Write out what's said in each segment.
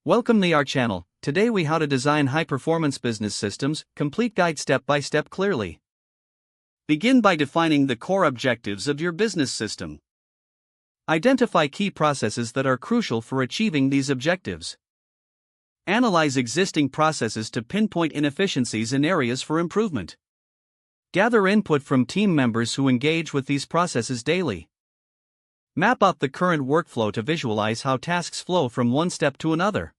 Welcome to our channel. Today we how to design high-performance business systems, complete guide step by step clearly. Begin by defining the core objectives of your business system. Identify key processes that are crucial for achieving these objectives. Analyze existing processes to pinpoint inefficiencies and areas for improvement. Gather input from team members who engage with these processes daily. Map out the current workflow to visualize how tasks flow from one step to another.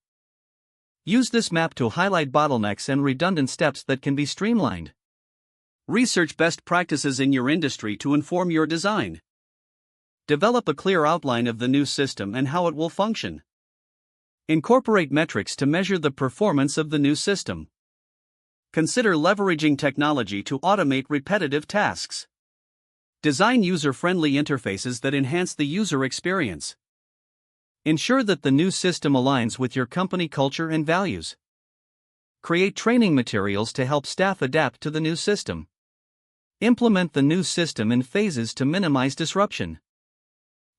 Use this map to highlight bottlenecks and redundant steps that can be streamlined. Research best practices in your industry to inform your design. Develop a clear outline of the new system and how it will function. Incorporate metrics to measure the performance of the new system. Consider leveraging technology to automate repetitive tasks. Design user-friendly interfaces that enhance the user experience. Ensure that the new system aligns with your company culture and values. Create training materials to help staff adapt to the new system. Implement the new system in phases to minimize disruption.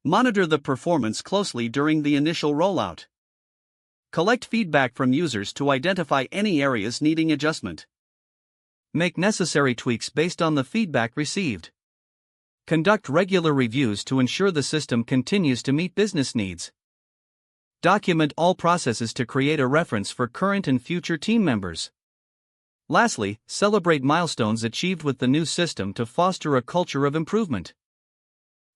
Monitor the performance closely during the initial rollout. Collect feedback from users to identify any areas needing adjustment. Make necessary tweaks based on the feedback received. Conduct regular reviews to ensure the system continues to meet business needs. Document all processes to create a reference for current and future team members. Lastly, celebrate milestones achieved with the new system to foster a culture of improvement.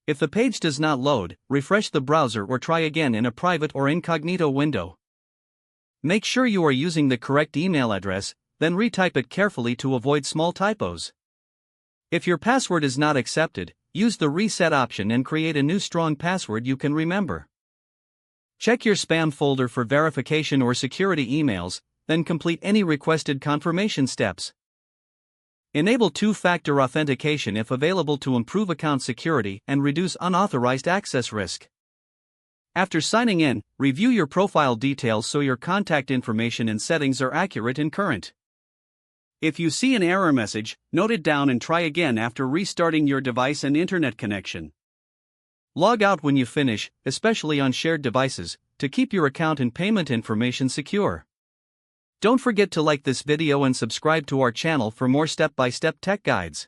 If the page does not load, refresh the browser or try again in a private or incognito window. Make sure you are using the correct email address, then retype it carefully to avoid small typos. If your password is not accepted, use the reset option and create a new strong password you can remember. Check your spam folder for verification or security emails, then complete any requested confirmation steps. Enable two-factor authentication if available to improve account security and reduce unauthorized access risk. After signing in, review your profile details so your contact information and settings are accurate and current. If you see an error message, note it down and try again after restarting your device and internet connection. Log out when you finish, especially on shared devices, to keep your account and payment information secure. Don't forget to like this video and subscribe to our channel for more step-by-step tech guides.